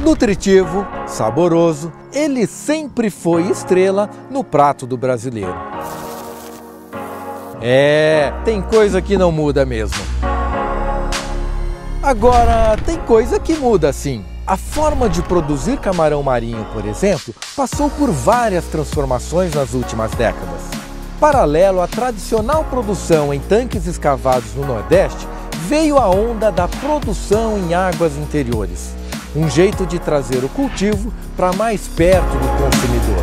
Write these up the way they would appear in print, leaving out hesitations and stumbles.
Nutritivo, saboroso, ele sempre foi estrela no prato do brasileiro. Tem coisa que não muda mesmo. Agora, tem coisa que muda sim. A forma de produzir camarão marinho, por exemplo, passou por várias transformações nas últimas décadas. Paralelo à tradicional produção em tanques escavados no Nordeste, veio a onda da produção em águas interiores. Um jeito de trazer o cultivo para mais perto do consumidor.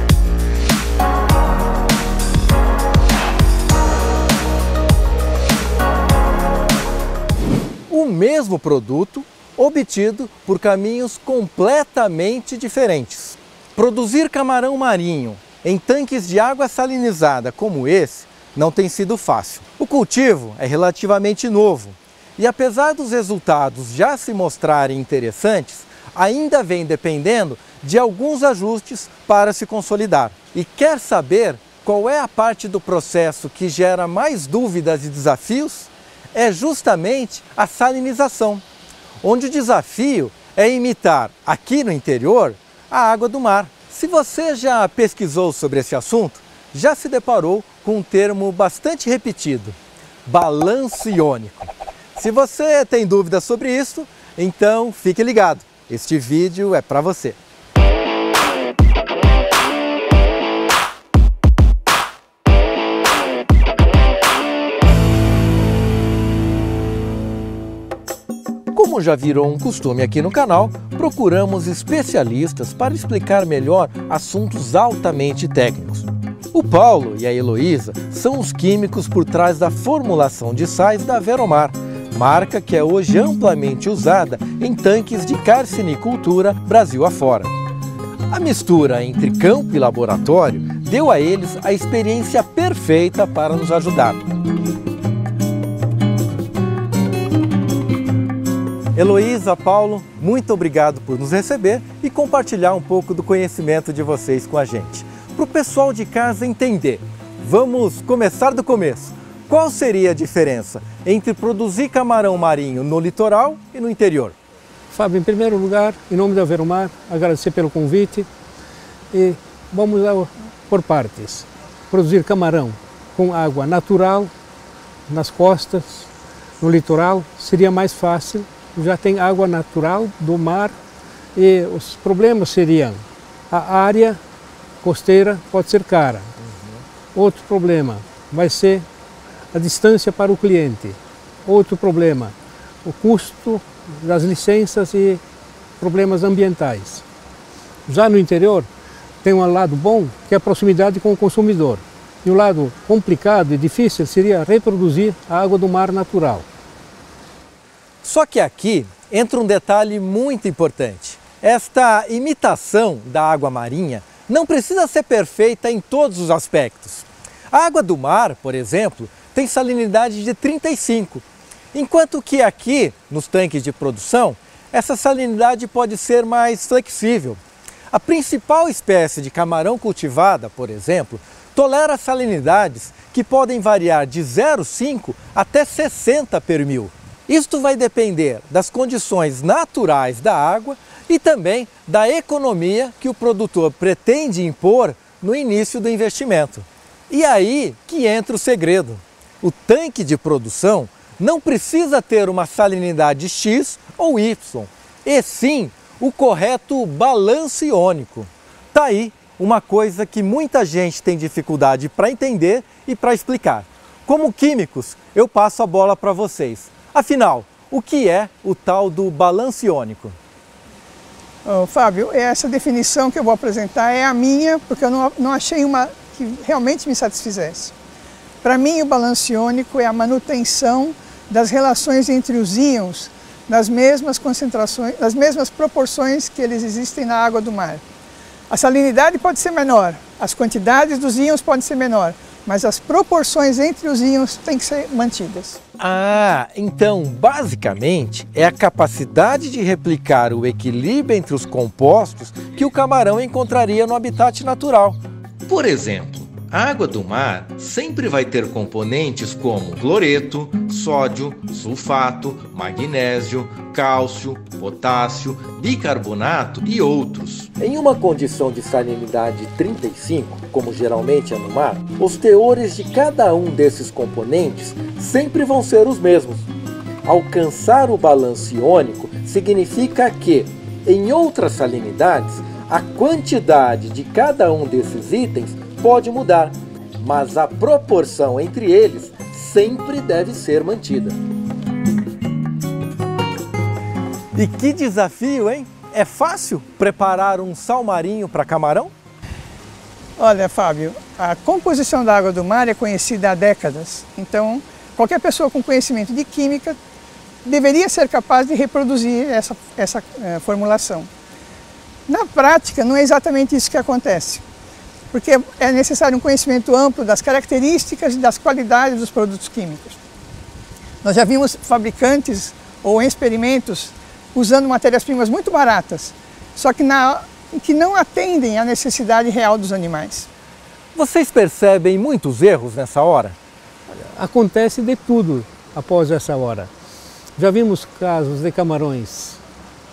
O mesmo produto obtido por caminhos completamente diferentes. Produzir camarão marinho em tanques de água salinizada como esse não tem sido fácil. O cultivo é relativamente novo e, apesar dos resultados já se mostrarem interessantes, ainda vem dependendo de alguns ajustes para se consolidar. E quer saber qual é a parte do processo que gera mais dúvidas e desafios? É justamente a salinização, onde o desafio é imitar, aqui no interior, a água do mar. Se você já pesquisou sobre esse assunto, já se deparou com um termo bastante repetido: balanço iônico. Se você tem dúvidas sobre isso, então fique ligado. Este vídeo é para você. Como já virou um costume aqui no canal, procuramos especialistas para explicar melhor assuntos altamente técnicos. O Paulo e a Heloísa são os químicos por trás da formulação de sais da Veromar, marca que é hoje amplamente usada em tanques de carcinicultura Brasil afora. A mistura entre campo e laboratório deu a eles a experiência perfeita para nos ajudar. Heloísa, Paulo, muito obrigado por nos receber e compartilhar um pouco do conhecimento de vocês com a gente. Para o pessoal de casa entender, vamos começar do começo. Qual seria a diferença entre produzir camarão marinho no litoral e no interior? Fábio, em primeiro lugar, em nome da Veromar, agradecer pelo convite e vamos por partes. Produzir camarão com água natural nas costas, no litoral, seria mais fácil. Já tem água natural do mar e os problemas seriam: a área costeira pode ser cara. Outro problema vai ser a distância para o cliente. Outro problema, o custo das licenças e problemas ambientais. Já no interior tem um lado bom, que é a proximidade com o consumidor. E o lado complicado e difícil seria reproduzir a água do mar natural. Só que aqui entra um detalhe muito importante. Esta imitação da água marinha não precisa ser perfeita em todos os aspectos. A água do mar, por exemplo, tem salinidade de 35, enquanto que aqui, nos tanques de produção, essa salinidade pode ser mais flexível. A principal espécie de camarão cultivada, por exemplo, tolera salinidades que podem variar de 0,5 até 60 per mil. Isto vai depender das condições naturais da água e também da economia que o produtor pretende impor no início do investimento. E aí que entra o segredo. O tanque de produção não precisa ter uma salinidade X ou Y, e sim o correto balanço iônico. Tá aí uma coisa que muita gente tem dificuldade para entender e para explicar. Como químicos, eu passo a bola para vocês. Afinal, o que é o tal do balanço iônico? Fábio, essa definição que eu vou apresentar é a minha, porque eu não achei uma que realmente me satisfizesse. Para mim, o balanço iônico é a manutenção das relações entre os íons nas mesmas concentrações, nas mesmas proporções que eles existem na água do mar. A salinidade pode ser menor, as quantidades dos íons podem ser menor, mas as proporções entre os íons têm que ser mantidas. Então, basicamente, é a capacidade de replicar o equilíbrio entre os compostos que o camarão encontraria no habitat natural. Por exemplo, a água do mar sempre vai ter componentes como cloreto, sódio, sulfato, magnésio, cálcio, potássio, bicarbonato e outros. Em uma condição de salinidade 35, como geralmente é no mar, os teores de cada um desses componentes sempre vão ser os mesmos. Alcançar o balanço iônico significa que, em outras salinidades, a quantidade de cada um desses itens pode mudar, mas a proporção entre eles sempre deve ser mantida. E que desafio, hein? É fácil preparar um sal marinho para camarão? Olha, Fábio, a composição da água do mar é conhecida há décadas. Então, qualquer pessoa com conhecimento de química deveria ser capaz de reproduzir essa formulação. Na prática, não é exatamente isso que acontece, porque é necessário um conhecimento amplo das características e das qualidades dos produtos químicos. Nós já vimos fabricantes ou experimentos usando matérias-primas muito baratas, só que não atendem à necessidade real dos animais. Vocês percebem muitos erros nessa hora? Acontece de tudo após essa hora. Já vimos casos de camarões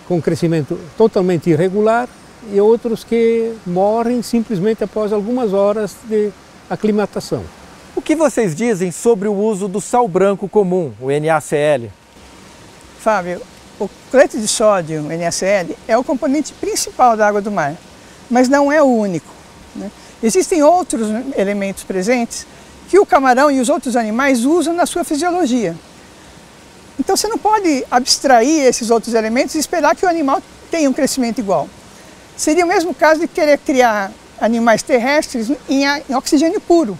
com crescimento totalmente irregular e outros que morrem simplesmente após algumas horas de aclimatação. O que vocês dizem sobre o uso do sal branco comum, o NaCl? Fábio, o cloreto de sódio, o NaCl, é o componente principal da água do mar, mas não é o único, né? Existem outros elementos presentes que o camarão e os outros animais usam na sua fisiologia. Então você não pode abstrair esses outros elementos e esperar que o animal tenha um crescimento igual. Seria o mesmo caso de querer criar animais terrestres em oxigênio puro.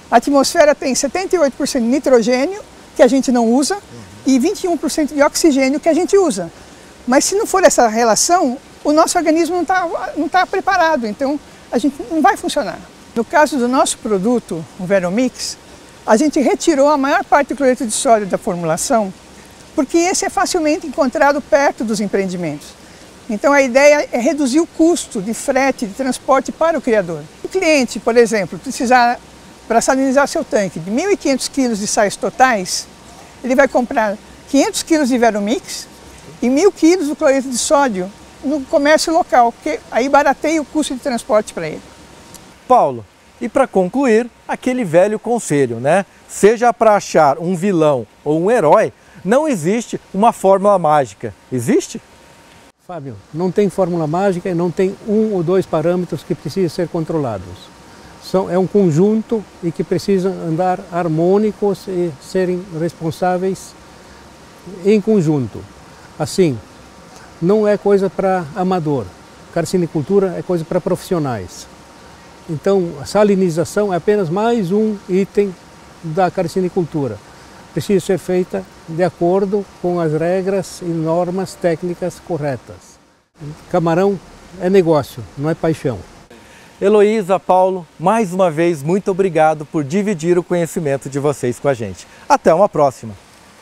A atmosfera tem 78% de nitrogênio, que a gente não usa, e 21% de oxigênio, que a gente usa. Mas se não for essa relação, o nosso organismo não tá preparado, então a gente não vai funcionar. No caso do nosso produto, o Veromix, a gente retirou a maior parte do cloreto de sódio da formulação, porque esse é facilmente encontrado perto dos empreendimentos. Então a ideia é reduzir o custo de frete, de transporte para o criador. O cliente, por exemplo, precisar, para salinizar seu tanque, de 1.500 kg de sais totais, ele vai comprar 500 kg de Veromix e 1.000 kg do cloreto de sódio no comércio local, porque aí barateia o custo de transporte para ele. Paulo, e para concluir, aquele velho conselho, né? Seja para achar um vilão ou um herói, não existe uma fórmula mágica. Existe? Fábio, não tem fórmula mágica e não tem um ou dois parâmetros que precisam ser controlados. É um conjunto e que precisam andar harmônicos e serem responsáveis em conjunto. Assim, não é coisa para amador. Carcinicultura é coisa para profissionais. Então, a salinização é apenas mais um item da carcinicultura. Precisa ser feita de acordo com as regras e normas técnicas corretas. Camarão é negócio, não é paixão. Heloísa, Paulo, mais uma vez, muito obrigado por dividir o conhecimento de vocês com a gente. Até uma próxima!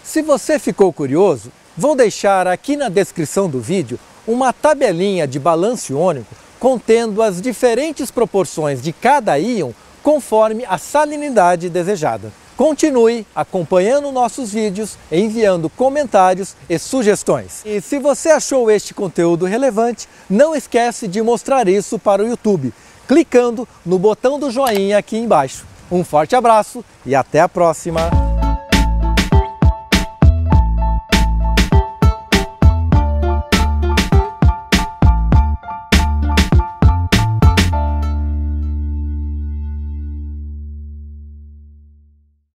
Se você ficou curioso, vou deixar aqui na descrição do vídeo uma tabelinha de balanço iônico contendo as diferentes proporções de cada íon conforme a salinidade desejada. Continue acompanhando nossos vídeos, enviando comentários e sugestões. E se você achou este conteúdo relevante, não esquece de mostrar isso para o YouTube, clicando no botão do joinha aqui embaixo. Um forte abraço e até a próxima!